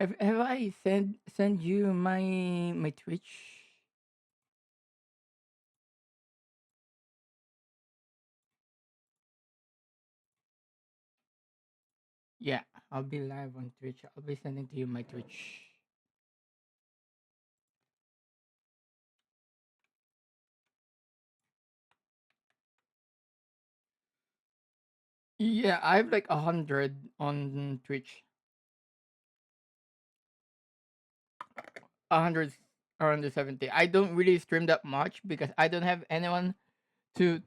Have I send you my Twitch? Yeah, I'll be live on Twitch. I'll be sending to you my Twitch. Yeah, I have like 100 on Twitch. 100 around the 70. I don't really stream that much because I don't have anyone to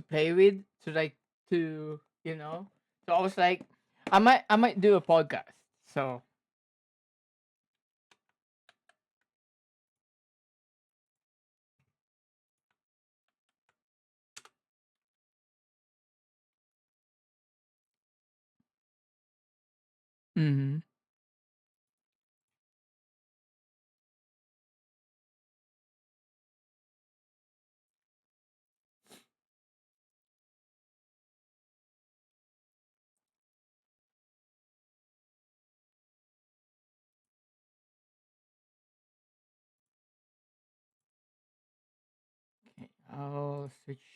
play with to like to you know. So I was like, I might do a podcast. So hmm okay, I'll switch.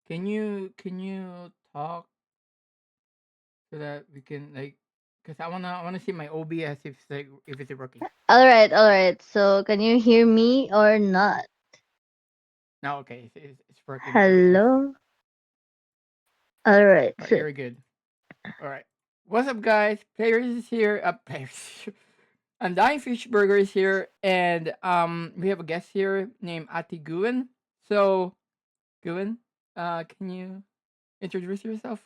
Can you talk so that we can like because I wanna see my OBS if it's working. All right, all right. So, can you hear me or not? No, okay, it's working. It's just Hello. All right. all right. So, You're good. All right. What's up, guys? Players is here. Players. Undying Fish Burger is here, and we have a guest here named ateguin. So, Guin, can you introduce yourself?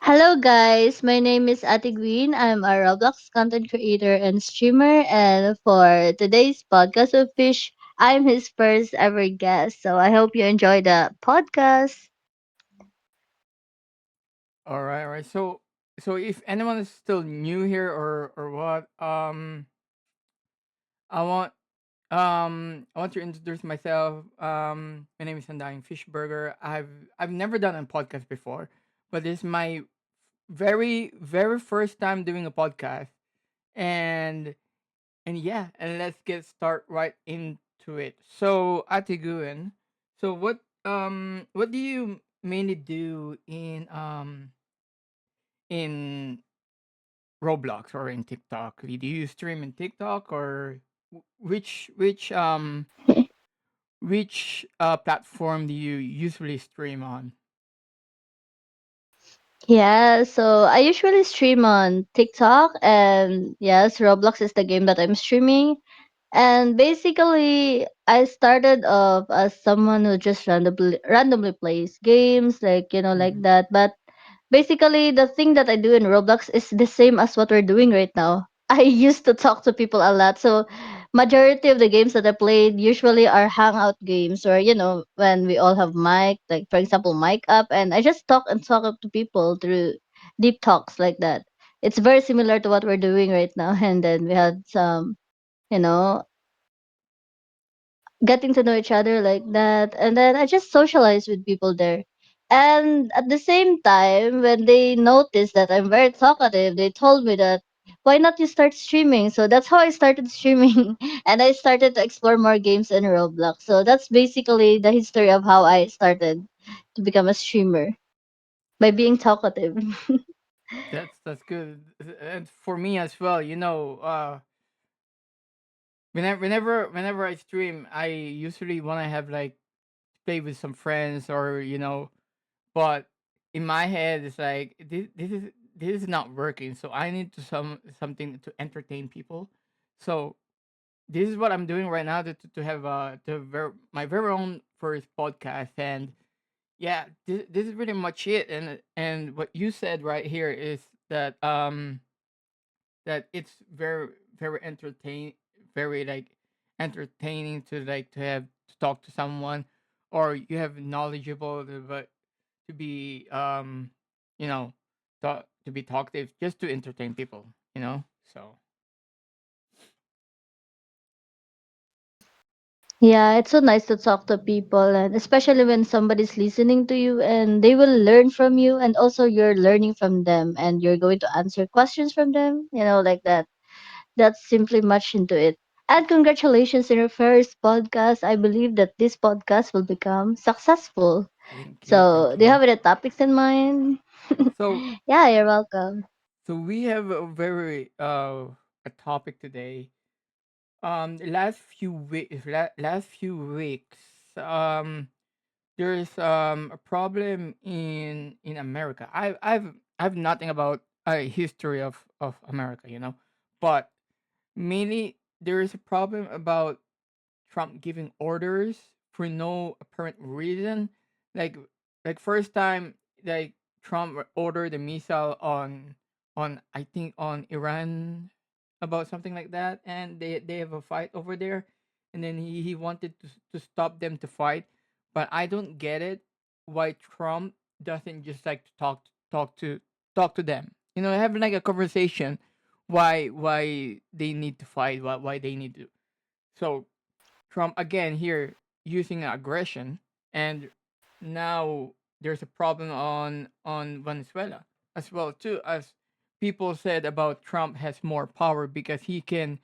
hello guys. My name is ateguin. I'm a Roblox content creator and streamer, and for today's podcast of Fish, I'm his first ever guest. So, I hope you enjoy the podcast. All right, all right. So if anyone is still new here or what, I want I want to introduce myself. My name is Undying Fish Burger. I've never done a podcast before, but this is my very first time doing a podcast, and yeah, and let's get start right into it. So Atiguan, so what do you mainly do in Roblox or in TikTok? Do you stream in TikTok or which platform do you usually stream on? Yeah, so I usually stream on TikTok, and yes, Roblox is the game that I'm streaming. And basically, I started off as someone who just randomly plays games, like like Mhm. that. But basically, the thing that I do in Roblox is the same as what we're doing right now. I used to talk to people a lot, so majority of the games that I played usually are hangout games, or when we all have mic, like for example, mic up, and I just talk and talk up to people through deep talks like that. It's very similar to what we're doing right now, and then we had some you know getting to know each other like that, and then I just socialize with people there. And at the same time, when they noticed that I'm very talkative, they told me that why not you start streaming. So that's how I started streaming and I started to explore more games in Roblox. So that's basically the history of how I started to become a streamer, by being talkative. That's good. And for me as well, whenever I stream, I usually want to have like play with some friends or but in my head it's like this is not working, so I need to something to entertain people. So this is what I'm doing right now to have my very own first podcast. And yeah, this is pretty much it. And what you said right here is that it's very very like entertaining to have to talk to someone, or you have knowledgeable but to be you know to be talkative just to entertain people. So Yeah, it's so nice to talk to people, and especially when somebody's listening to you and they will learn from you, and also you're learning from them, and you're going to answer questions from them, like that. That's simply much into it. And congratulations on your first podcast. I believe that this podcast will become successful. Thank you, So, thank do you you. have any topics in mind? So Yeah, you're welcome. so we have a very a topic today. Last few weeks, there's a problem in America. I've nothing about a history of America, but mainly there is a problem about Trump giving orders for no apparent reason. Like first time, like Trump ordered a missile on I think on Iran, about something like that, and they have a fight over there, and then he wanted to stop them to fight, but I don't get it why Trump doesn't just like to talk to them. Have like a conversation. Why they need to fight? Why they need to? So Trump again here using aggression, and now there's a problem on Venezuela as well too, as people said about Trump has more power because he can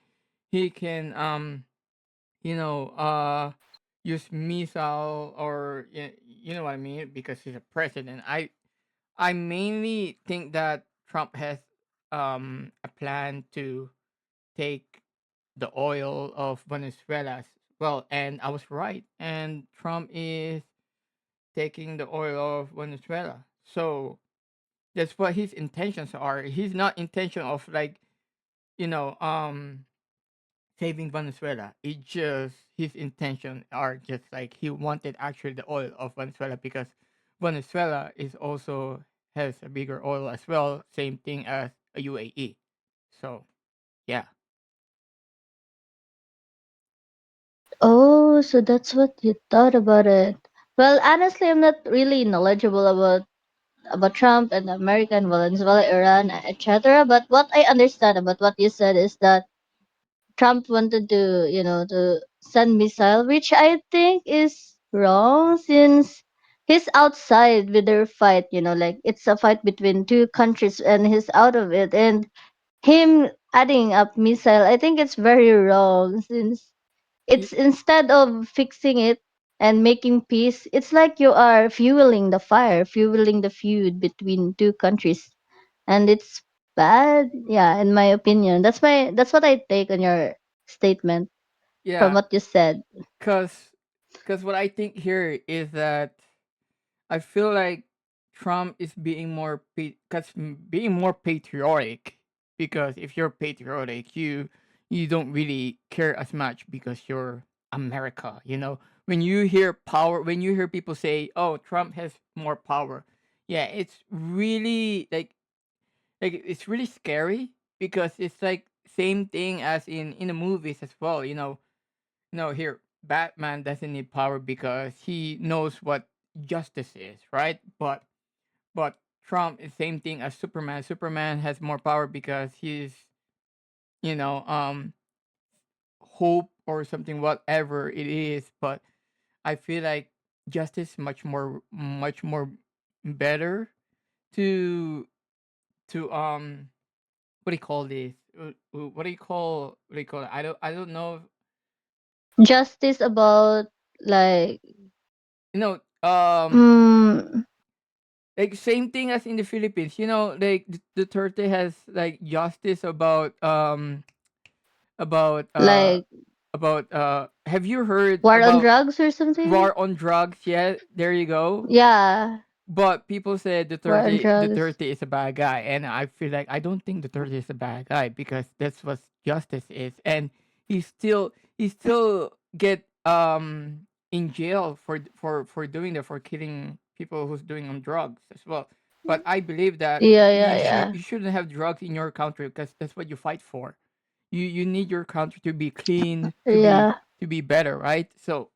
you know uh use missile, or you know what I mean, because he's a president. I mainly think that Trump has a plan to take the oil of Venezuela as well, and I was right. And Trump is taking the oil of Venezuela. So that's what his intentions are. He's not intention of like, you know, um saving Venezuela. It just his intention are just like he wanted actually the oil of Venezuela, because Venezuela is also has a bigger oil as well, same thing as a UAE. So yeah. Oh, so that's what you thought about it. Well, honestly, I'm not really knowledgeable about Trump and America and Venezuela, Iran, etc. But what I understand about what you said is that Trump wanted to send missile, which I think is wrong since he's outside with their fight. Like it's a fight between two countries, and he's out of it. And him adding up missile, I think it's very wrong since Y- it's instead of fixing it and making peace, it's like you are fueling the fire, fueling the feud between two countries, and it's bad. Yeah, in my opinion, that's what I take on your statement from Yeah, what you said. cause, what I think here is that I feel like Trump is being being more patriotic. Because if you're patriotic, you don't really care as much because you're America. When you hear power, when you hear people say, "Oh, Trump has more power," yeah, it's really like it's really scary, because it's like same thing as in the movies as well. No, here Batman doesn't need power because he knows what justice is, right? But Trump is same thing as Superman. Superman has more power because he's you know hope or something, whatever it is. But I feel like justice much more better to what do you call this? What do you call it? I don't know. Justice about like You know, mm, like same thing as in the Philippines. Like Duterte has like justice about uh like have you heard war on about drugs or something. war on drugs? Yeah, there you go. Yeah, But people say war on drugs. Duterte is a bad guy, and I feel like I don't think Duterte is a bad guy, because that's what justice is, and he still get in jail for doing that, for killing people who's doing on drugs as well. But I believe that Yeah, yeah, yeah, you shouldn't have drugs in your country, because that's what you fight for. You need your country to be clean, yeah, to be better, right? So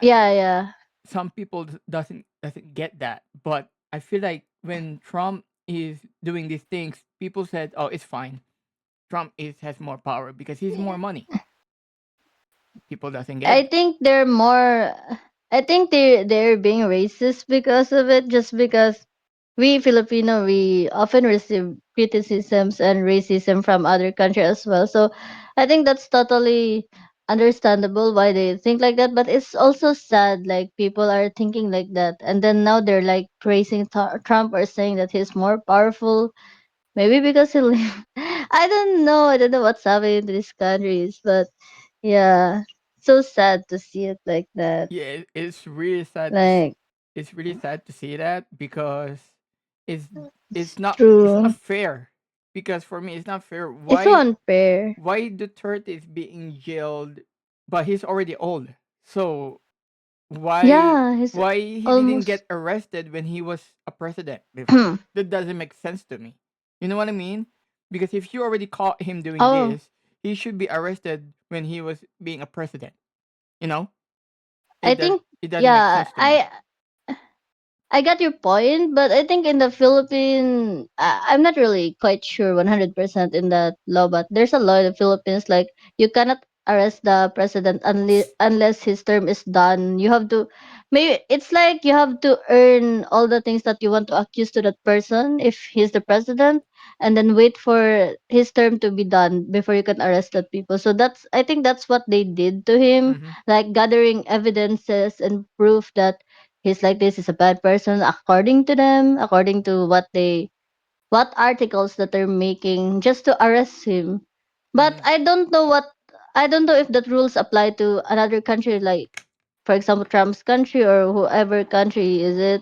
yeah, yeah. some people doesn't get that, but I feel like when Trump is doing these things, people said, "Oh, it's fine. Trump is has more power because he's more money." people doesn't get I it. think they're more. I think they're being racist because of it. Just because we Filipino, we often receive criticisms and racism from other countries as well. So I think that's totally understandable why they think like that. But it's also sad, like people are thinking like that, and then now they're like praising Trump or saying that he's more powerful. Maybe because he live. I don't know. I don't know what's happening to these countries, but yeah, so sad to see it like that. Yeah, it's really sad to Like, it's really sad to see that because it's it's it's not true. fair. Because for me, it's not fair. It's so unfair. Why Duterte is being jailed, but he's already old. So Yeah, he's why he didn't almost. get arrested when he was a president before? That doesn't make sense to me. You know what I mean? Because if you already caught him doing Oh, this, he should be arrested when he was being a president. You know? I think It doesn't make yeah. sense to me. I got your point, but I think in the Philippines, I'm not really quite sure 100% in that law, but there's a law in the Philippines like you cannot arrest the president unless his term is done. You have to, maybe it's like you have to earn all the things that you want to accuse to that person if he's the president, and then wait for his term to be done before you can arrest that people. So that's, I think that's what they did to him, Mhm. like gathering evidences and proof that he's like this is a bad person according to them, according to what articles that they're making just to arrest him. But Mhm. I don't know if that rules apply to another country, like for example Trump's country or whoever country is it,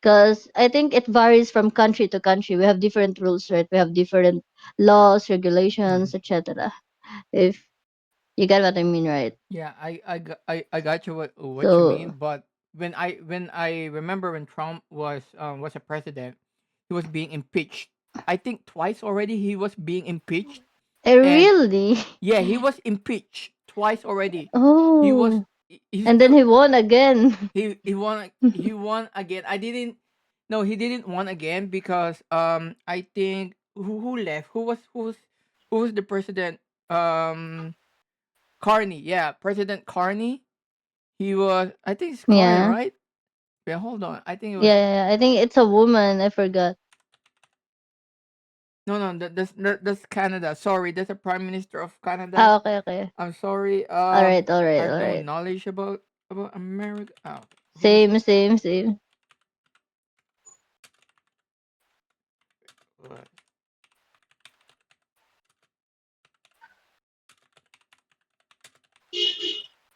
because I think it varies from country to country. We have different rules, right? We have different laws, regulations, Mhm. etc. If you get what I mean, right? Yeah, I got you what you So mean, but when I remember when Trump was a president, he was being impeached. I think twice already he was being impeached. I And really. yeah, he was impeached twice already. He was Oh, he and then still he won again. he won again. I didn't No, he didn't won again because I think who left? Who was the president? Um Carney. Yeah, President Carney. He was I think it's Carney, Yeah. right? Yeah, hold on. I think it was Yeah, I think it's a woman. I forgot. no, that's Canada. Sorry, that's the Prime Minister of Canada. Ah, okay, okay. I'm sorry. All right, all I right, have all no right. knowledge about America. Oh, who is Same, same, same. what?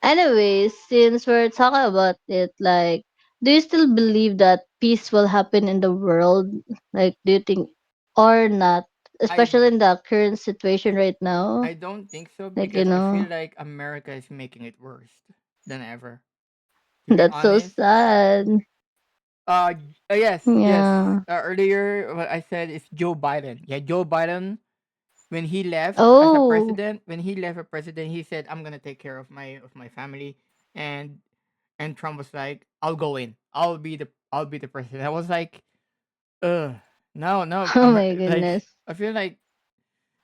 Anyways, since we're talking about it, like, do you still believe that peace will happen in the world? Like, do you think or not? I Especially in the current situation right now. I don't think so Like, because I feel like America is making it worse than ever. To be that's so honest. sad. Yes. Yeah. Earlier, what I said is Joe Biden. Yeah, Joe Biden. When he left as a Oh, president, he said, "I'm gonna take care of my family," and Trump was like, "I'll go in. I'll be the president." I was like, "Ugh, no, oh my like goodness. I feel like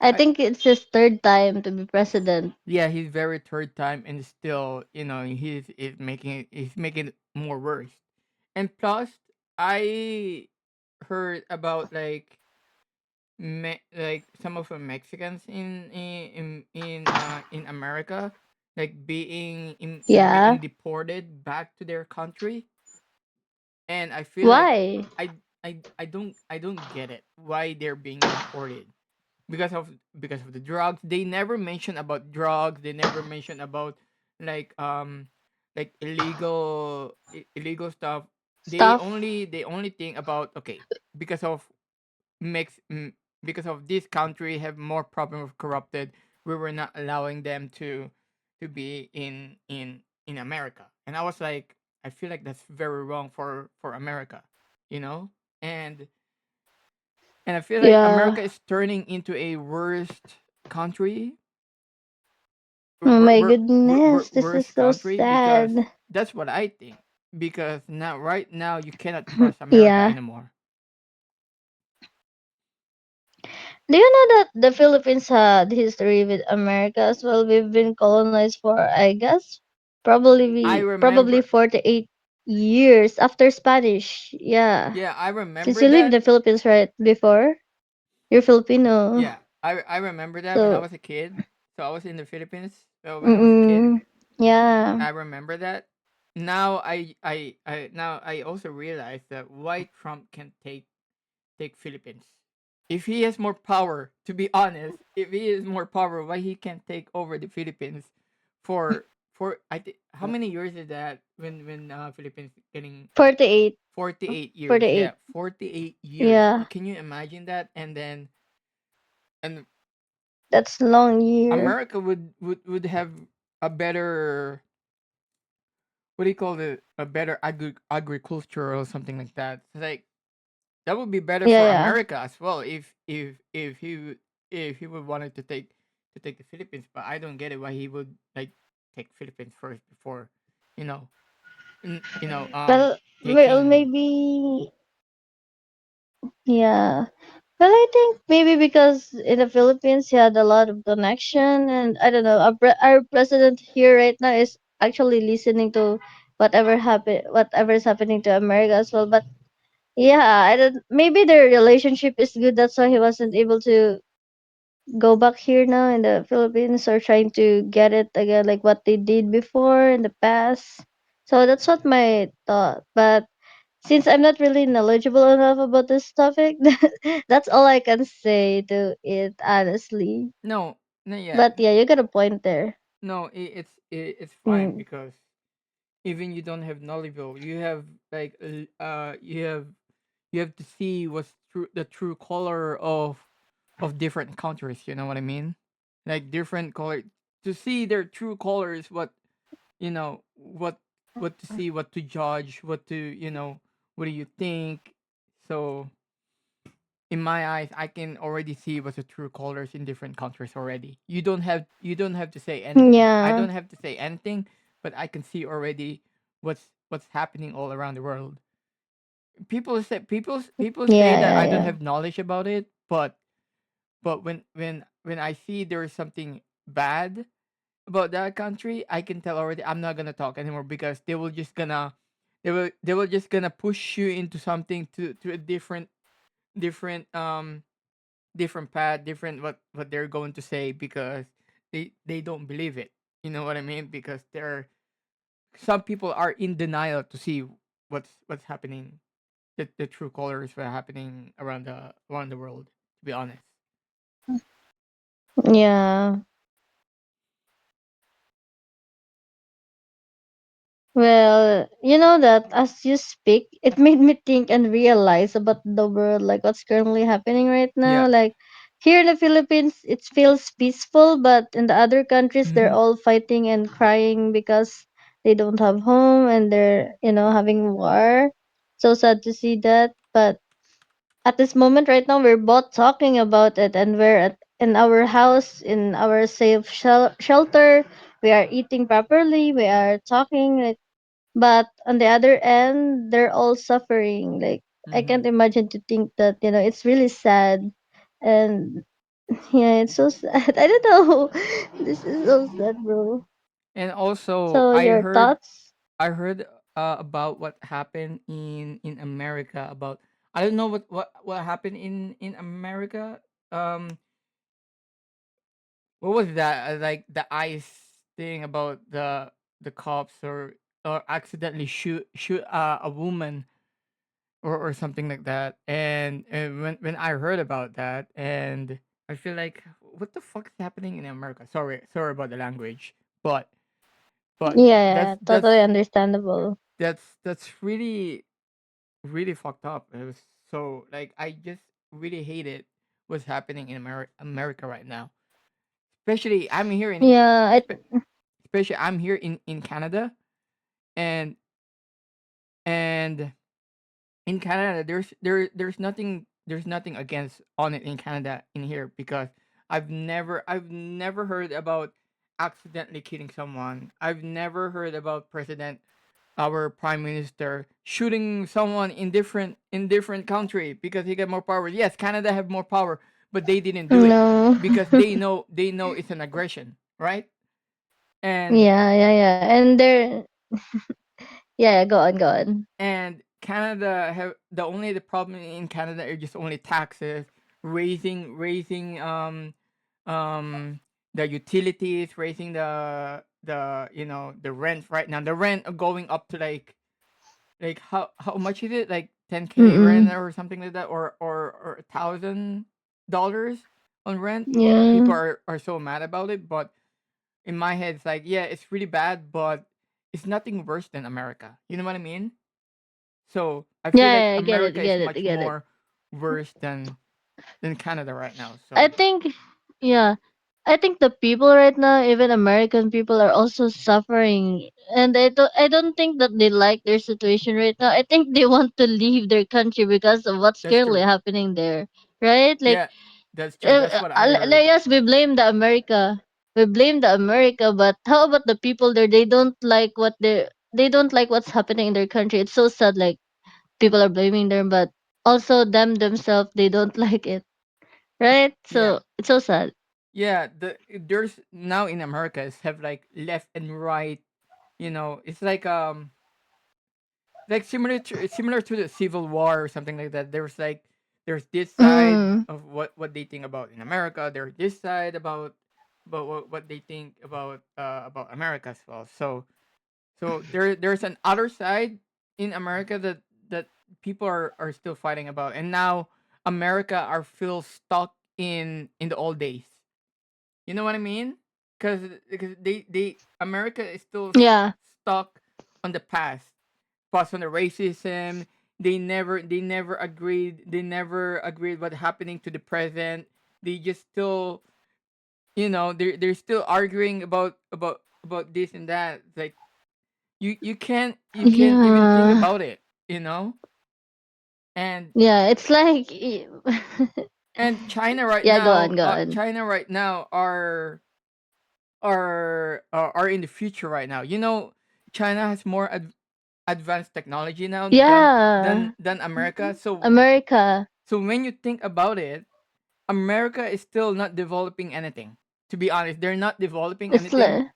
I I think it's his third time to be president. yeah, he's very third time and still, he's making it more worse. And plus, I heard about like some of the Mexicans in America, like being Yeah. deported back to their country, and I feel like Why? I I don't get it why they're being deported because of the drugs. They never mention about drugs. They never mention about like illegal stuff. Stuff. They only think about okay because of makes because of this country have more problem of corrupted, we were not allowing them to be in America. And I was like, I feel like that's very wrong for America, you know. and and I feel like Yeah. America is turning into a worst country, Oh my goodness, this is worst so country because sad. that's what I think. Because now right now you cannot trust America Yeah. anymore. Do you know that the Philippines had history with America as well? We've been colonized for, I guess, I probably remember. 48 years after Spanish. Yeah. Yeah, I Since remember you live in that. the Philippines right before, you're Filipino. Yeah, I remember that when I So, was a kid. So I was in the Philippines when I was a kid. mm, yeah. I remember that. Now now I also realize that why Trump can take Philippines. If he has more power, to be honest, if he has more power, why he can't take over the Philippines for I think how many years is that when Philippines getting 48. 48 years. Yeah, 48. 48 years. Yeah. Can you imagine that? And That's long year. America would have a better, what do you call it, a better agriculture or something like that. Like that would be better Yeah, for yeah. America as well if if he would wanted to take the Philippines. But I don't get it why he would like take Philippines first before, you know, you know, Well, taking. maybe, yeah. Well, I think maybe because in the Philippines he had a lot of connection, and I don't know. Our president here right now is actually listening to whatever is happening to America as well. But yeah, I don't. Maybe their relationship is good. That's why he wasn't able to go back here now in the Philippines or trying to get it again, like what they did before in the past. So that's what my thought. But since I'm not really knowledgeable enough about this topic, that's all I can say to it, honestly. No, no, yeah, But yeah, you got a point there. no, it's fine Mm. because even you don't have knowledgeable, you have like you have to see what's true, the true color of different countries. You know what I mean? Like different color, to see their true colors. What, you know, what to see, what to judge, what to, you know, what do you think? So in my eyes, I can already see what's the true colors in different countries already. You don't have to say anything. I Yeah. don't have to say anything, but I can see already what's happening all around the world. People say Yeah, that yeah, I don't yeah. have knowledge about it, but when I see there is something bad about that country, I can tell already I'm not gonna talk anymore because they will just gonna push you into something to a different different path, different what they're going to say because they don't believe it. You know what I mean? Because there some people are in denial to see what's happening, the true colors that are happening around the world. To be honest. Yeah. Well, you know that as you speak, it made me think and realize about the world, like what's currently happening right now. Yeah. Like here in the Philippines, it feels peaceful, but in the other countries, they're Hmm. all fighting and crying because they don't have home and they're, having war. So sad to see that. But at this moment right now, we're both talking about it and we're in our house, in our safe shelter. We are eating properly. We are talking, like, but on the other end, they're all suffering. Like I Hmm. can't imagine to think that, it's really sad. And yeah, it's so sad. I don't know. This is so sad, bro. And also, So your thoughts? I heard about what happened in America about, I don't know what happened in America. Um, what was that? Like the ice thing about the cops or accidentally shoot a woman or something like that. And when I heard about that, and I feel like what the fuck is happening in America? Sorry about the language, but but Yeah, yeah, totally understandable. that's really really fucked up. It was so like I just really hated what's happening in America right now. Especially I'm here in Yeah, spe- especially I'm here in Canada, and and in Canada there's nothing against on it in Canada in here because I've never heard about accidentally killing someone. I've never heard about president, our prime minister, shooting someone in different country because he got more power. Yes, Canada have more power, but they didn't do it No. because they know it's an aggression, right? And Yeah, yeah, yeah. And they're yeah, go on, go on. Canada have the problem in Canada are just only taxes, raising um the utilities, raising the the rent right now. The rent are going up to like how much is it? Like 10K rent Mm-mm. or something like that, or $1,000 on rent. People Yeah. are so mad about it, but in my head it's like, yeah, it's really bad, but it's nothing worse than America. You know what I mean? So I feel Yeah, like yeah, I get it, America is get it, I much get it. more worse than Canada right now. I So think yeah. I think the people right now, even American people, are also suffering, and I don't think that they like their situation right now. I think they want to leave their country because of what's that's currently true. happening there, right? Like, Yeah, that's true. That's what I heard. like yes, we blame the America, but how about the people there? They don't like what's happening in their country. It's so sad. Like people are blaming them, but also them themselves they don't like it, right? Yeah. So it's so sad. Yeah, there's now in America is have like left and right, it's like similar to the Civil War or something like that. There's this side Mm. of what they think about in America. There's this side about what they think about America as well. So there's an other side in America that people are still fighting about, and now America are still stuck in the old days. You know what I mean? Because they America is still Yeah. stuck on the past on the racism. They never agreed. They never agreed what happening to the present. They just still they're still arguing about this and that. Like you can't even think Yeah. about it. You know, and Yeah, it's like and China right yeah, go now, on, go on. China right now are in the future right now. China has more advanced technology now than Yeah. than than America. America. So when you think about it, America is still not developing anything. To be honest, they're not developing It's anything, like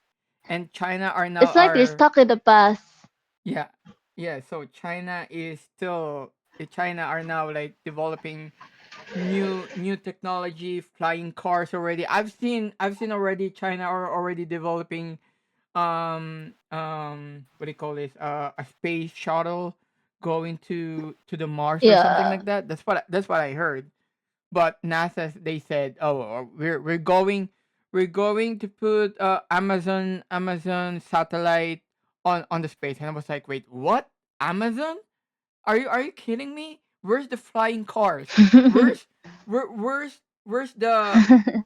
and China are now it's like they're are stuck in the past. yeah, yeah. So China are now like developing new technology, flying cars already. I've seen already China are already developing what do you call this, a space shuttle going to the Mars or something Yeah. like that. That's what I heard. But NASA, they said, oh, we're going to put Amazon satellite on the space. And I was like, wait, what? Amazon? Are you kidding me? Where's the flying cars? Where's where's the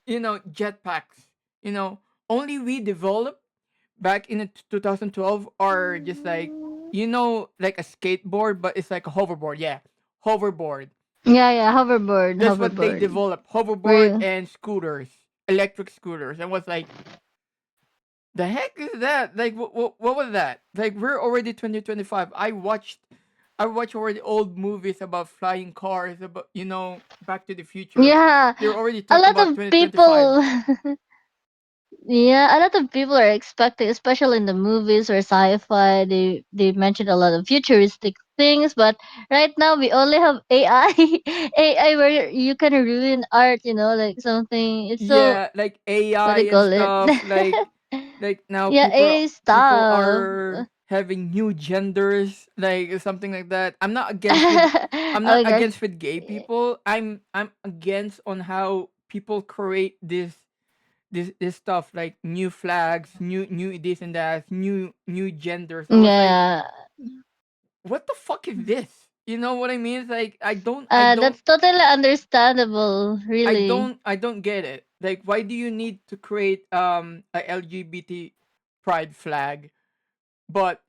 jetpacks? You know, only we developed back in 2012 are just like like a skateboard, but it's like a hoverboard. Yeah, hoverboard. Yeah, yeah, hoverboard, That's what they hoverboard. developed: hoverboard Real. and scooters, electric scooters. And was like, the heck is that? Like, what was that? Like, we're already 2025. I watched already old movies about flying cars, about Back to the Future. Yeah. They already A talk lot about of 2025. people yeah, a lot of people are expecting, especially in the movies or sci-fi, they mention a lot of futuristic things, but right now we only have AI. AI where you can ruin art, like something. It's so Yeah, like what AI do you and call it? stuff. Like now Yeah, people AI people stuff. are having new genders, like something like that. I'm Oh not my gosh. against with gay people. I'm against on how people create this stuff, like new flags, new this and that, new genders. I was like, Yeah. what the fuck is this? You know what I mean? It's like I don't That's totally understandable, I really. don't I don't get it. Like, why do you need to create a LGBT pride flag? But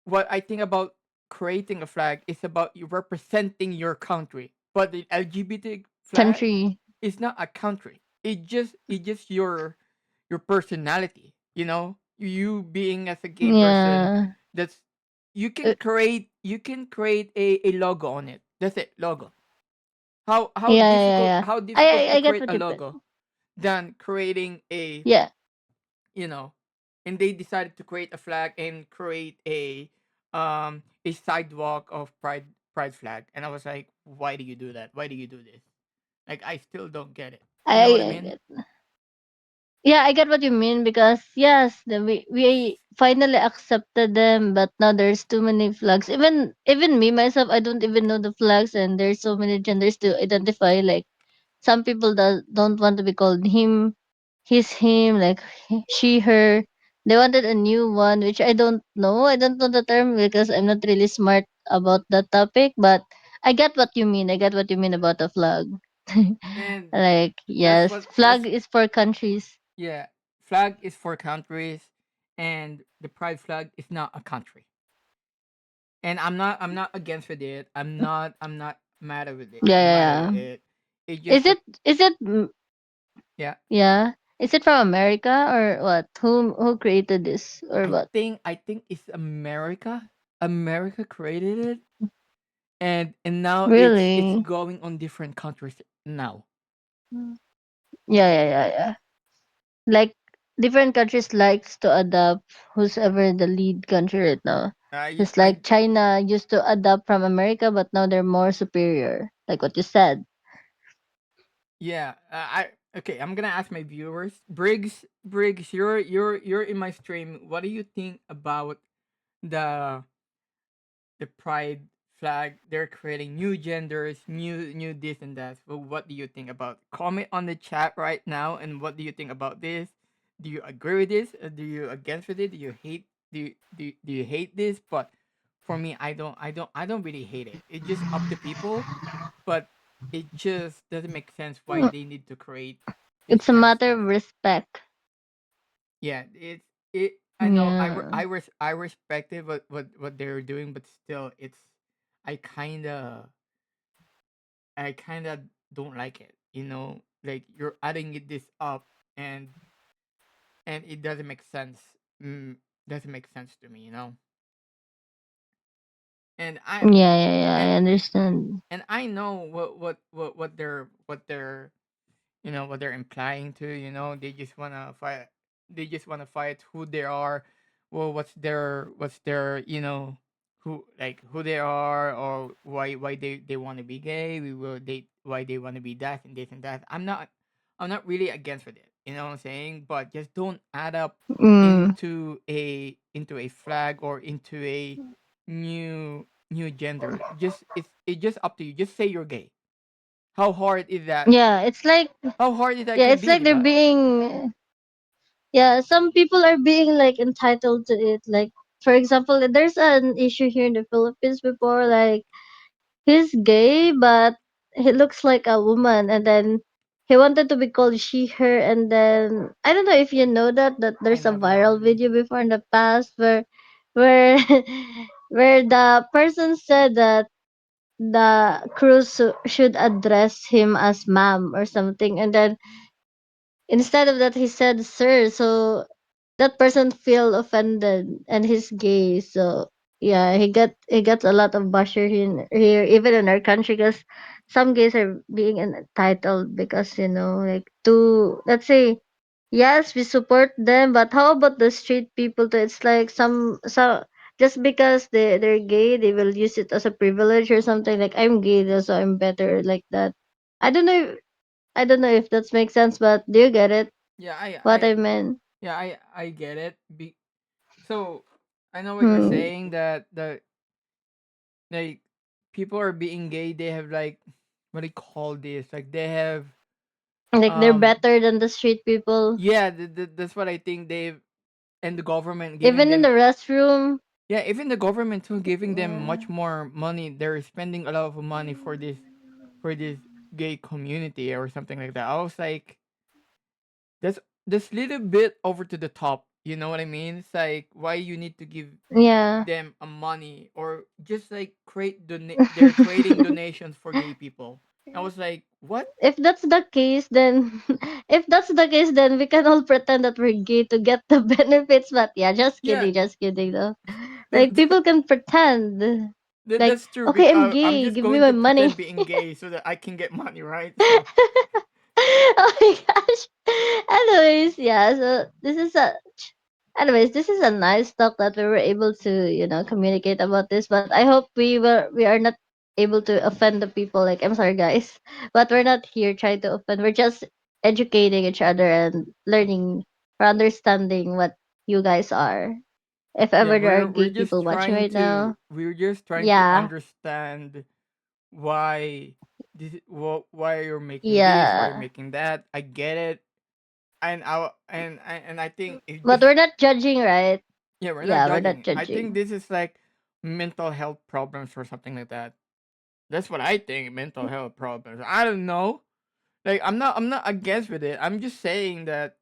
what I think about creating a flag is about you representing your country. But the LGBT flag Country. is not a country. It just your personality. You being as a gay person. Yeah. That's Uh, you can create a logo on it. That's it, logo. How Yeah, yeah, yeah, difficult yeah. how difficult to I get create what a you mean. logo than creating a, Yeah. you know, and they decided to create a flag and create a sidewalk of pride flag, and I was like, why do you do that? Why do you do this? Like, I still don't get it. You know what I I mean? get. Yeah, I get what you mean because yes, we finally accepted them, but now there's too many flags. Even me myself, I don't even know the flags, and there's so many genders to identify. Like some people that don't want to be called him, he's him, like she her. They wanted a new one, which I don't know. I don't know the term because I'm not really smart about that topic. But I get what you mean. I get what you mean about the flag. And Like yes, flag that's is for countries. yeah, flag is for countries, and the pride flag is not a country. And I'm not against with it. I'm not mad with it. Yeah, yeah, Mad at yeah. it. It's just that, Is it yeah. yeah? Is it from America or what? Who created this or what? I think it's America. America created it, and now it's Really? going on different countries now. Mm. Yeah, yeah, yeah, yeah. Like different countries likes to adapt who's ever the lead country right now. I It's I like China used to adapt from America, but now they're more superior. Like what you said. Yeah. I Okay. I'm gonna ask my viewers. Briggs, you're in my stream. What do you think about the the pride flag? They're creating new genders, new this and that. Well, what do you think about? Comment on the chat right now. And what do you think about this? Do you agree with this? Do you against with it? Do you hate? Do you hate this? But for me, I don't really hate it. It's just up to people. But it just doesn't make sense why Mm, they need to create this it's a kind of matter stuff. of respect. Yeah, it. I know. Yeah. I respect it, what they're doing, but still, it's I kind of don't like it. Like, you're adding this up, and it doesn't make sense. Doesn't make sense to me. And I Yeah, yeah, yeah. and I understand. and I know what they're implying to. They just want to fight who they are. Well, what's their who they are, or why they want to be gay. We will they Why they want to be that and this and that. I'm not really against with it, what I'm saying, but just don't add up Mm. into a flag, or into a new gender. It's just up to you. Just say you're gay. how hard is that Yeah, how hard is that yeah, could it's be, like they're diba? being yeah, some people are being like entitled to it. Like for example, there's an issue here in the Philippines before, like he's gay but he looks like a woman, and then he wanted to be called she her, and then I don't know if you know that I there's a know that viral already. video before in the past where where the person said that the crew should address him as ma'am or something, and then instead of that he said sir, so that person feel offended and he's gay. So yeah, he gets a lot of basher here even in our country because some gays are being entitled because like to let's say yes we support them, but how about the street people too? It's like some just because they're gay they will use it as a privilege or something, like I'm gay so I'm better like that. I don't know if, i don't know if that makes sense, but do you get it Yeah, I what I I meant? yeah, I get it. So I know what you're Hmm. saying, that like, people are being gay. They have, like, what do you call this? Like, they have, Like they're um better than the street people. yeah, that's what I think. And the government giving Even in the them, restroom. yeah, even the government too, giving them Yeah. much more money. They're spending a lot of money for this gay community or something like that. I was like, that's little bit over to the top. You know what I mean? It's like, why you need to give Yeah. them a money, or just like they're creating donations for gay people. I was like, what? If that's the case, then if that's the case, then we can all pretend that we're gay to get the benefits. But yeah, Yeah, just kidding though. that's Like people can pretend. Like, That's true. okay, I'm I'm gay. just Give me going my to money. pretend being gay so that I can get money, right? So Oh my gosh. Anyways, yeah. So this is a. Anyways, this is a nice talk that we were able to, communicate about this. But I hope we are not able to offend the people. Like, I'm sorry, guys, but we're not here trying to offend. We're just educating each other and learning or understanding what you guys are. If yeah, ever there are gay people watching right now, we're just trying to yeah, understand why why you're making this, why you're yeah. making that. I get it, and I think it But just we're not judging, right? yeah, we're not Yeah, we're not judging. I think judging. this is like mental health problems or something like that. That's what I think. Mental health problems. I don't know. Like I'm not against with it. I'm just saying that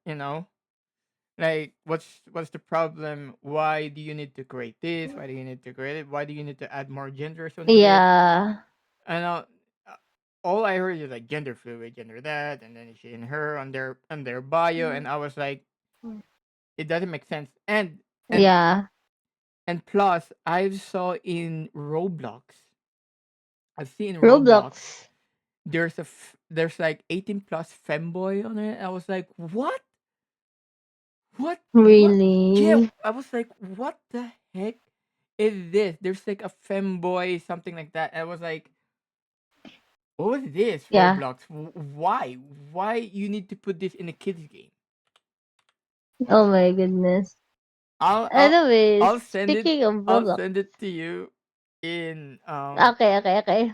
like what's the problem? Why do you need to create this? Why do you need to create it? Why do you need to add more genders onto it? Yeah. And uh, all I heard is like gender fluid, gender that, and then she and her on their bio, and I was like, it doesn't make sense. And Yeah. and plus, I saw in Roblox, I've seen in Roblox, Roblox. there's like 18 plus femboy on it. I was like, what? What? Yeah, Really? I was like, what the heck is this? There's like a femboy, something like that. I was like, what was this, Yeah. Roblox? Why? Why you need to put this in a kids game? Oh my goodness. I'll I'll Anyways, I'll send it. speaking of I'll Roblox. send it to you in Okay, okay, okay.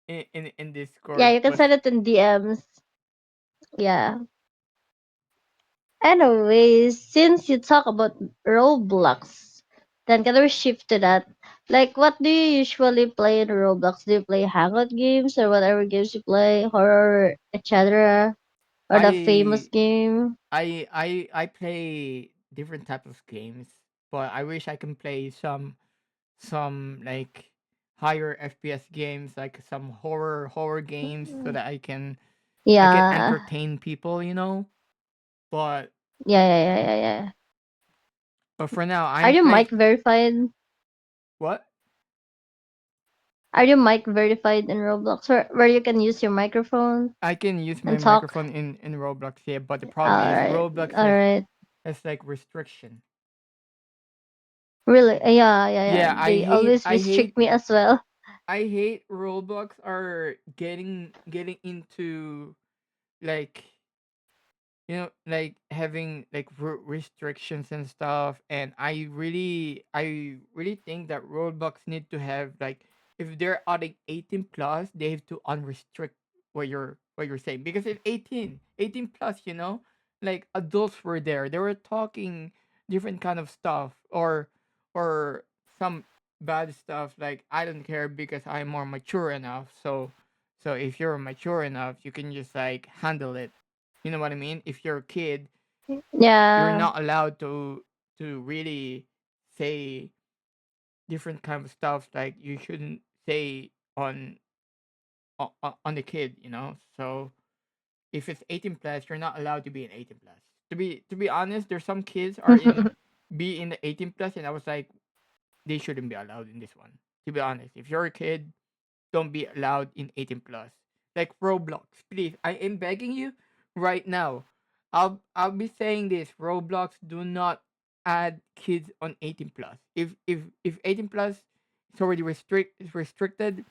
in Yeah, Discord. you can What's send it in DMs. Yeah. Anyways, since you talk about Roblox, then can we shift to that? Like, what do you usually play in Roblox? Do you play hangout games or whatever games you play, horror, etc., or the famous I game? I play different types of games, but I wish I can play some like higher FPS games, like some horror games, so that I can Yeah, entertain people, you know. But yeah. for now, Are I'm you playing mic verified? what? Are you mic verified in Roblox, where you can use your microphone I can use my and talk? microphone in Roblox, yeah, but the problem All is right, Roblox all right. has like restriction. Really? Yeah. Yeah, They always restrict me as well. I hate Roblox are getting into like like having like restrictions and stuff, and I really think that Roblox need to have like, if they're adding 18 plus, they have to unrestrict what you're saying, because it's 18 plus, like adults were there, they were talking different kind of stuff, or some bad stuff, like I don't care because I'm more mature enough. So if you're mature enough, you can just like handle it. You know what I mean? If you're a kid, you're Yeah, not allowed to really say different kind of stuff, like you shouldn't say on the kid, So if it's 18 plus, you're not allowed to be an 18 plus. To be honest, there's some kids are in the 18 plus, and I was like, they shouldn't be allowed in this one. To be honest, if you're a kid, don't be allowed in 18 plus. Like Roblox, please. I am begging you right now. I'll be saying this. Roblox, do not add kids on 18 plus. If 18 plus is already restricted,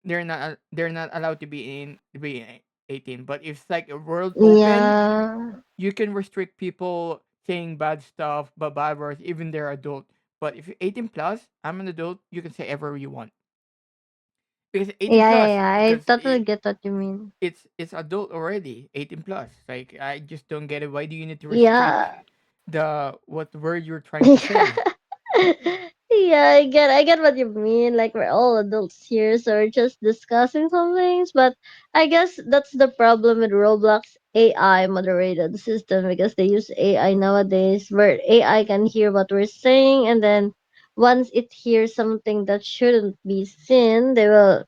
they're not allowed to be in 18. But if it's like a world open, yeah, you can restrict people saying bad stuff, but bad words, even they're adult. But if you're 18 plus, I'm an adult, you can say ever you want, because 18 plus, I because totally get what you mean. it's adult already, 18 plus. Like, I just don't get it. Why do you need to restrict Yeah. the what word you're trying to say? Yeah, I get what you mean. Like, we're all adults here, so we're just discussing some things. But I guess that's the problem with Roblox AI moderated system, because they use AI nowadays, where AI can hear what we're saying, and then once it hears something that shouldn't be seen, they will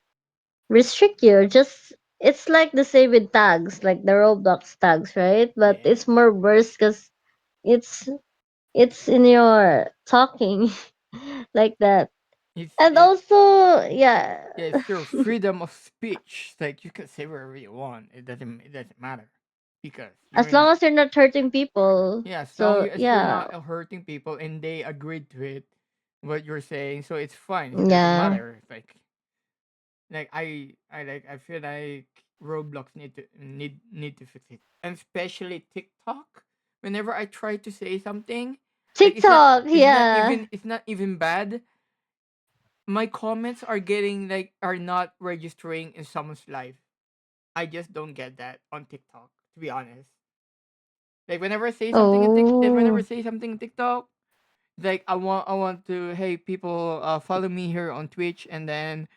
restrict you. Just it's like the same with tags, like the Roblox tags, right? But Yeah. it's more worse because it's it's in your talking like that. It's And it, also, yeah, yeah, it's your freedom of speech. It's like you can say whatever you want. It doesn't matter because you're as in long a as you're not hurting people. yeah, as long So as you're yeah, not hurting people and they agreed to it, what you're saying, so it's fine. It doesn't yeah. matter. It's like I feel like Roblox need to fix it, and especially TikTok. Whenever I try to say something, like TikTok, it's not yeah. even it's not even bad. My comments are getting like are not registering in someone's life. I just don't get that on TikTok, to be honest. Like whenever I Oh, say something in TikTok, like I want to, hey people, follow me here on Twitch, and then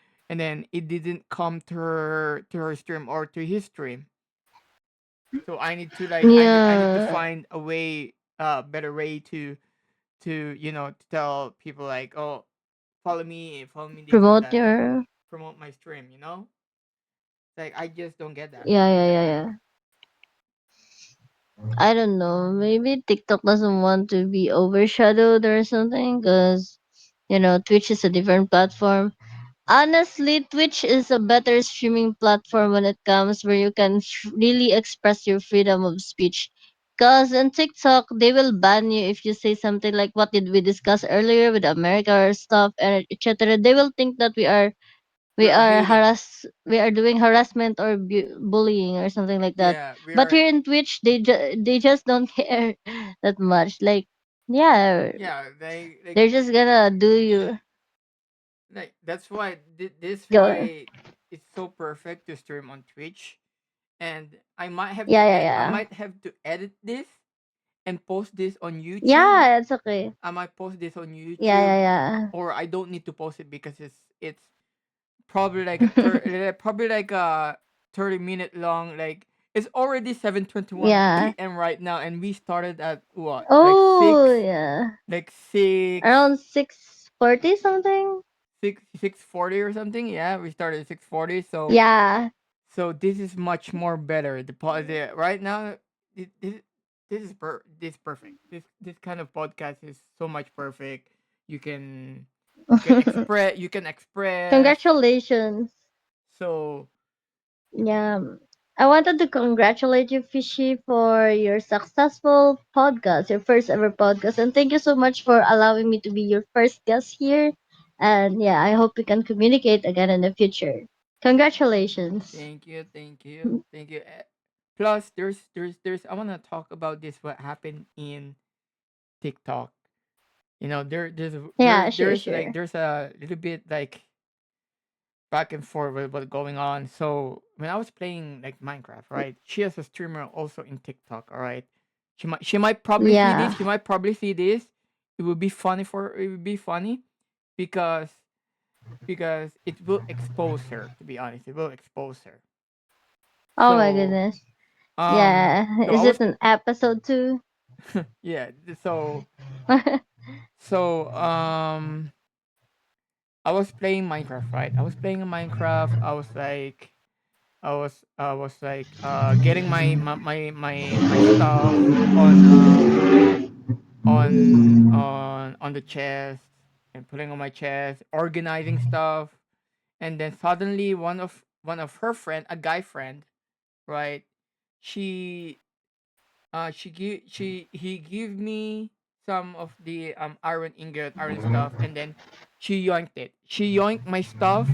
it didn't come to her stream or to his stream. So I need to like I need to yeah. find a way, better way to to tell people like, oh, follow me this and Promote that, like your. promote my stream. Like I just don't get that. Yeah, yeah, yeah, yeah. I don't know. Maybe TikTok doesn't want to be overshadowed or something, because Twitch is a different platform. Honestly, Twitch is a better streaming platform when it comes where you can really express your freedom of speech. Because on TikTok, they will ban you if you say something like what did we discuss earlier with America or stuff, and etc. They will think that we We're are hating. we are doing harassment or bullying or something like that. Yeah, we But are. here in Twitch, they just don't care that much. Like, yeah, Yeah, like they're just gonna do you. that's why this Go. why it's so perfect to stream on Twitch. And Yeah, yeah, yeah. I might have to edit this and post this on YouTube. Yeah, it's okay. I might post this on Yeah, YouTube, yeah, or I don't need to post it because it's probably like probably like a 30-minute long. Like it's already 7:21 yeah. p.m. right now, and we started at what, like Oh, yeah. like six Around 6:40 something. 6:40 or something. Yeah, we started at 6:40. Yeah. So this is much more better. The right now, this this is perfect. This kind of podcast is so much perfect. You can you can express. Congratulations. So Yeah. I wanted to congratulate you, Fishy, for your successful podcast, your first ever podcast. And thank you so much for allowing me to be your first guest here. And yeah, I hope we can communicate again in the future. Congratulations. thank you. Plus, there's I want to talk about this. What happened in TikTok? Yeah, sure, there's like sure. there's a little bit like back and forth with what's going on. So when I was playing like Minecraft, right? She has a streamer also in TikTok. All right, she might probably see this. Yeah. She might probably see this. It would be funny because it will expose her. To be honest, it will expose her. Oh my So goodness. um Yeah. so I Is was it an episode 2? yeah so I was playing Minecraft, right? I was playing in Minecraft. I was like getting my stuff on the chest, and putting on my chest, organizing stuff, and then suddenly one of her friend, a guy friend, right? She he give me some of the iron ingot, iron stuff, and then she yoinked it. She yoinked my stuff.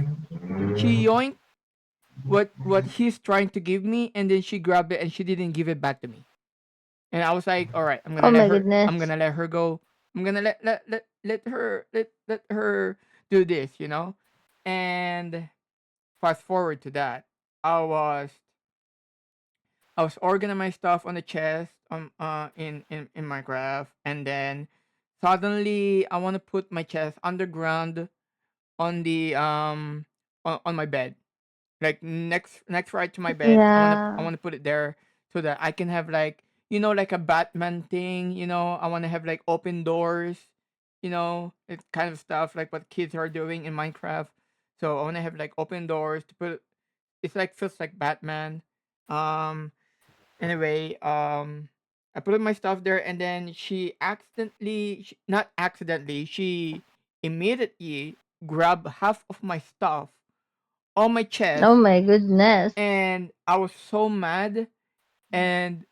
She yoinked what he's trying to give me, and then she grabbed it and she didn't give it back to me. And I was like, all right, Oh my goodness. I'm gonna let her go. I'm gonna let her do this. And fast forward to that, I was I was organizing my stuff on the chest, in Minecraft, and then suddenly I want to put my chest underground on the on my bed, like next right to my bed. I Yeah. want to put it there so that I can have like, like a Batman thing. I want to have like open doors. It kind of stuff like what kids are doing in Minecraft. So I want to have like open doors to put. It's like feels like Batman. Um. Anyway. I put my stuff there, and then she not accidentally, she immediately grab half of my stuff on my Oh chest, my goodness. and I was so mad, and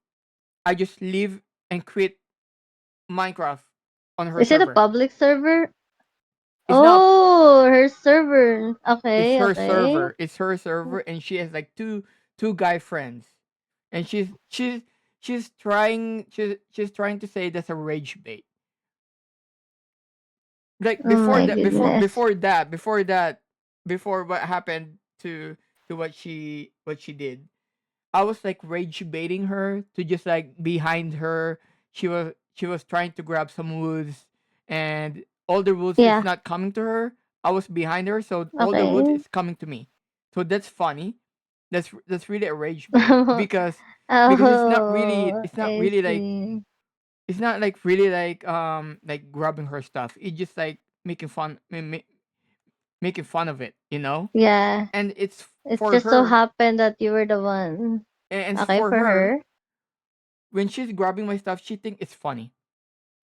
I just leave and quit Minecraft on her Is it a server. public server? It's not. Oh, her server. It's Okay, her okay. server. It's her server, and she has like two guy friends, and she's trying to say that's a rage bait. Like Oh before my that, goodness. before what happened to what she did. I was like rage baiting her to just like behind her. She was trying to grab some woods, and all the woods is Yeah, not coming to her. I was behind her, so all the woods okay. is coming to me. So that's funny. That's really a rage bait because Oh, it's not I really like see. it's not like really like grabbing her stuff. It's just like making fun of it, you know. Yeah, And it's it's for just so her, happened that you were the one. and Okay, for for her, her. when she's grabbing my stuff, she think it's funny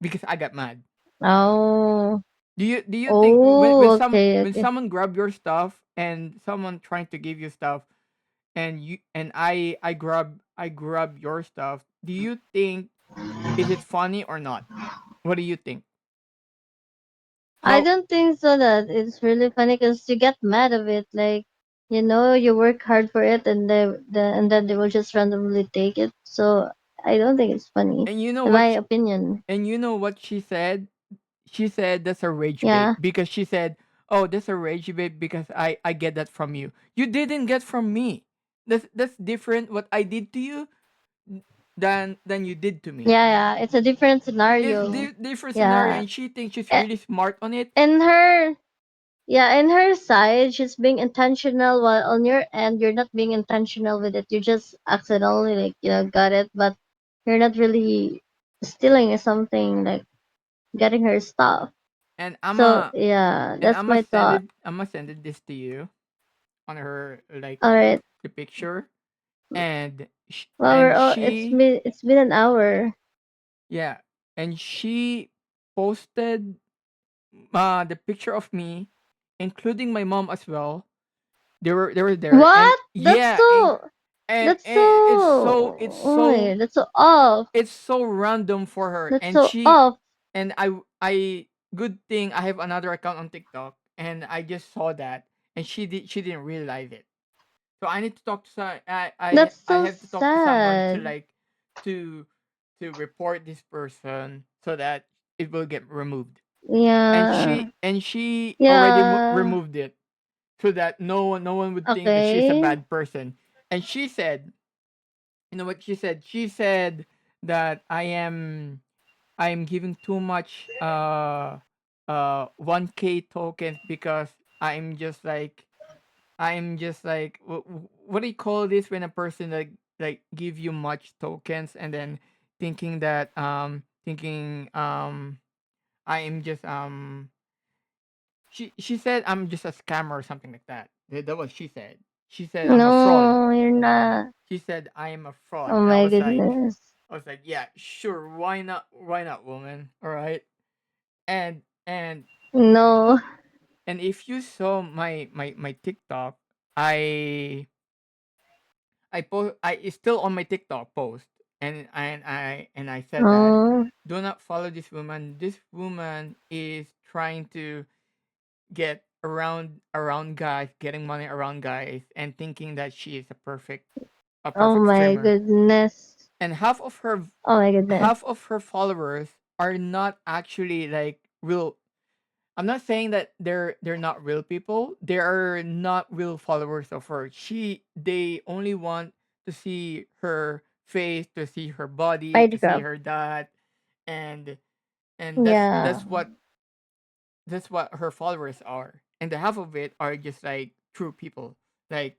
because I got mad. Oh, Do you think oh, okay, when okay. someone grab your stuff and someone trying to give you stuff, and I grab your stuff, do you think is it funny or not? What do you think? I How don't think so that it's really funny because you get mad of it. Like, you work hard for it and and then they will just randomly take it. So I don't think it's funny, and you know in my what opinion. she said? She said that's a rage bait Yeah. because she said, "Oh, that's a rage bait because I get that from you. You didn't get from me. That's different. What I did to you than you did to me. Yeah, yeah. It's a different It's scenario. different scenario, Yeah. and she thinks she's A- really smart on it. In her Yeah, in her side, she's being intentional, while on your end, you're not being intentional with it. You just accidentally, like, got it, but you're not really stealing something, like getting her stuff. And So, yeah, that's my thought. I'm gonna send it this to you on her like All right. the picture, and Well, it's been an hour. yeah, and she posted the picture of me, including my mom as well. They were there, and What? yeah, That's and so, oh my, that's so off. it's so random for her, That's and so off. I good thing I have another account on TikTok, and I just saw that, and she didn't realize it. So I need to talk to That's I so have to talk to someone to sad. like to report this person so that it will get removed. Yeah. And she already Yeah. removed it so that no one would think that she's a Okay. bad person. And she said, you know what she said? She said that I am giving too much 1K tokens because I'm just like what do you call this when a person like give you much tokens and then thinking I am just she said I'm just a scammer or something like that. That was she said. She said I'm a fraud. No, you're not. She said I am a fraud, Oh and my goodness. I was like, yeah, sure, why not, woman? All right. And No. if you saw my TikTok, I I it's still on my TikTok post, and I said that Oh, do not follow this woman. This woman is trying to get around guys, getting money around guys, and thinking that she is a oh perfect my streamer. goodness. And Oh my goodness. half of her followers are not actually like real. I'm not saying that they're not real people. They are not real followers of her. They only want to see her face, to see her body, to see Minecraft. her that, and Yeah. that's what her followers are. And the half of it are just like true people, like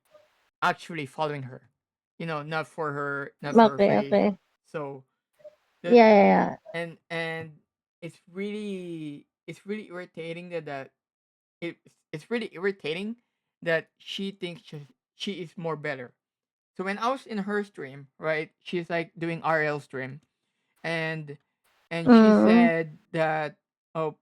actually following her. You know, not for her Okay, face. okay. So the Yeah, yeah, yeah. and it's really irritating it, it's really irritating that she thinks she is more better. So when I was in her stream, right, she's like doing RL stream, and she Mm. said that oh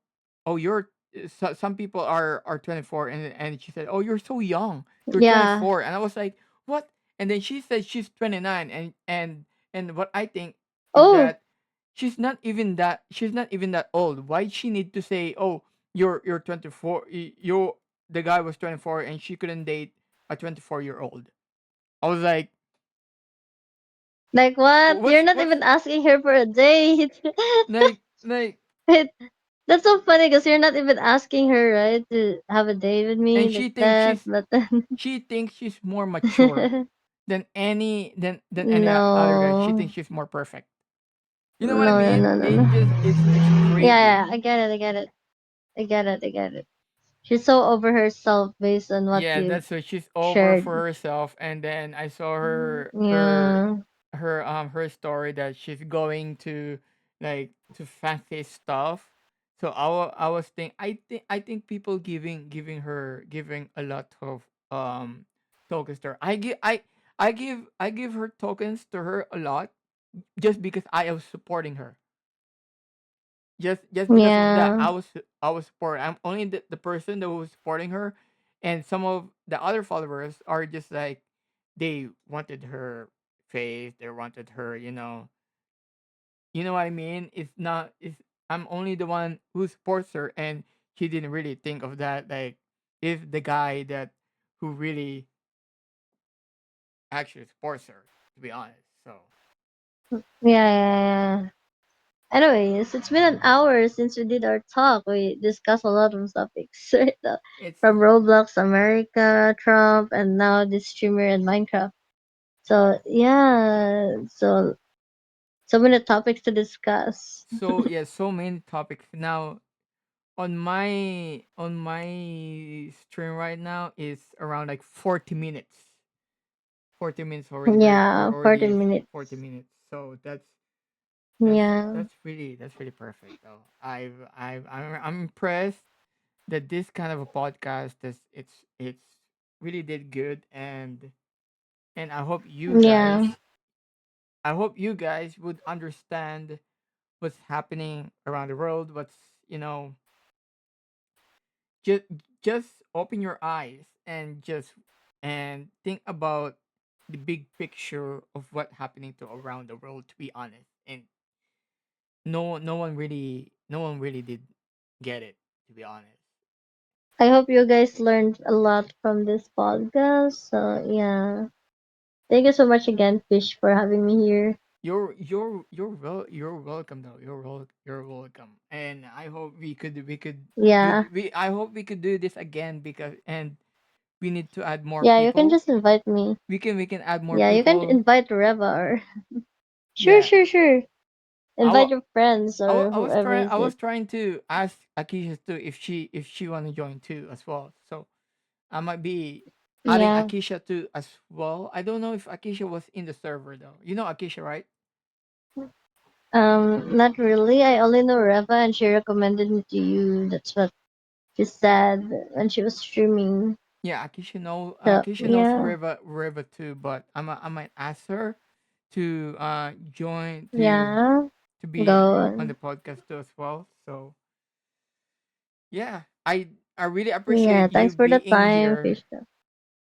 oh you're some people are 24, and she said, "Oh, you're so young. You're Yeah. 24." And I was like, "What?" And then she said she's 29, and what I think is Oh, that she's not even that old. Why she need to say, "Oh, you're 24. You the guy was 24 and she couldn't date a 24-year-old." I was like, like what? You're not what's even asking her for a date. like Wait, that's so funny because you're not even asking her, right, to have a date with me and like that. But then, she thinks she's more mature than any other guy. She no, thinks she's more perfect. You know what I no, no, mean? no, no, It no. just it's crazy. Yeah, yeah, I get it. I get it. I get it. I get it. She's so over herself based on what Yeah, you've that's what she's over shared. for herself. And then I saw Yeah. her story that she's going to fancy stuff. So I was I think people giving a lot of tokens to her. I give her tokens to her a lot just because I was supporting her. Just because of that, Yeah. I was supporting. I'm only the person that was supporting her, and some of the other followers are just like they wanted her face, they wanted her, you know what I mean. It's not. It's I'm only the one who supports her, and she didn't really think of that. Like, if the guy that who really actually supports her, to be honest. So Yeah, yeah, yeah. Anyways, it's been an hour since we did our talk. We discussed a lot of topics, right? it's From Roblox, America, Trump, and now this streamer and Minecraft. So yeah, so many topics to discuss. so yeah, so many topics now. On my stream right now is around like 40 minutes. 40 minutes already. We're Yeah, already 40 at minutes. 40 minutes. So that's Yeah, that's really perfect though. I'm impressed that this kind of a podcast is it's really did good. And yeah. I hope you guys would understand what's happening around the world, what's, you know, just just open your eyes and just and think about the big picture of what happening to around the world, to be honest. And no one really did get it, to be honest. I hope you guys learned a lot from this podcast. So yeah, thank you so much again, Fish, for having me here. You're welcome though. You're welcome. And I hope we could do Yeah, I hope we could do this again, because and we need to add more yeah. You can people. just invite me. We can add more Yeah, you can people. invite Reva or sure, Yeah. sure, sure. I Invite wa- your friends I, wa- or whoever I is was it. trying to ask Akisha too if she want to join too as well. So I might be adding Yeah. Akisha too as well. I don't know if Akisha was in the server though. You know Akisha, right? Not really. I only know Reva and she recommended me to you. That's what she said when she was streaming. Yeah, So Akisha knows yeah, Reva too, but I might ask her to join yeah. to Go be on the on. podcast too as well. So yeah, I really Yeah. appreciate you Thanks for the being time, here. Fish.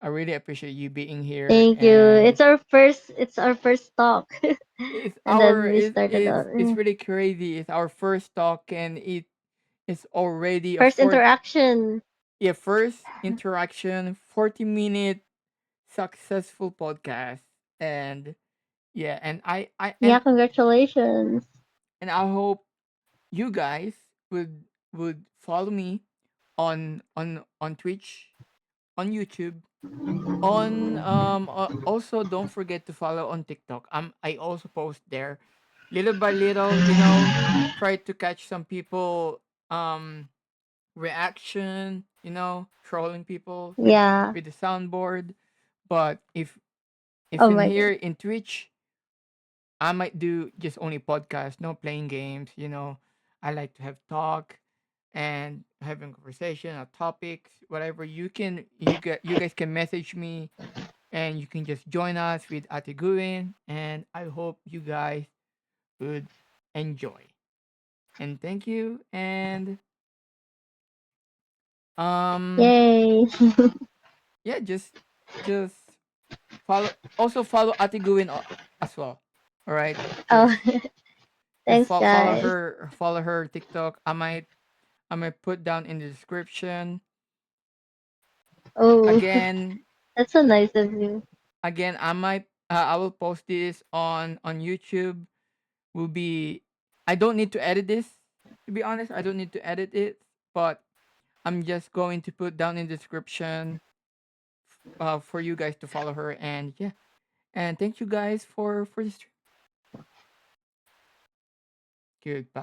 I really appreciate you being here. Thank you. And It's our first. It's our first talk, it's and then we started it's our really crazy. It's our first talk, and it is already a first interaction. first interaction, 40-minute successful podcast. And yeah, and Yeah. Congratulations. I hope you guys would follow me on Twitch, on YouTube, on also don't forget to follow on TikTok. I also post there little by little, try to catch some people reaction, trolling people Yeah. with the soundboard. But if Oh in my here god. in Twitch, I might do just only podcast, no playing games. I like to have talk and having conversation on topics, whatever. You guys can message me, and you can just join us with ateguin. And I hope you guys would enjoy. And thank you. And Um, Yay. yeah, just follow ateguin as well. All right, Oh, just thanks, guys. follow her TikTok. I might put down in the description. Oh, Again, that's so nice of you. I will post this on YouTube. Will be I don't need to edit this, to be honest. I don't need to edit it, but I'm just going to put down in the description for you guys to follow her. And yeah, and thank you guys for this stream. Goodbye.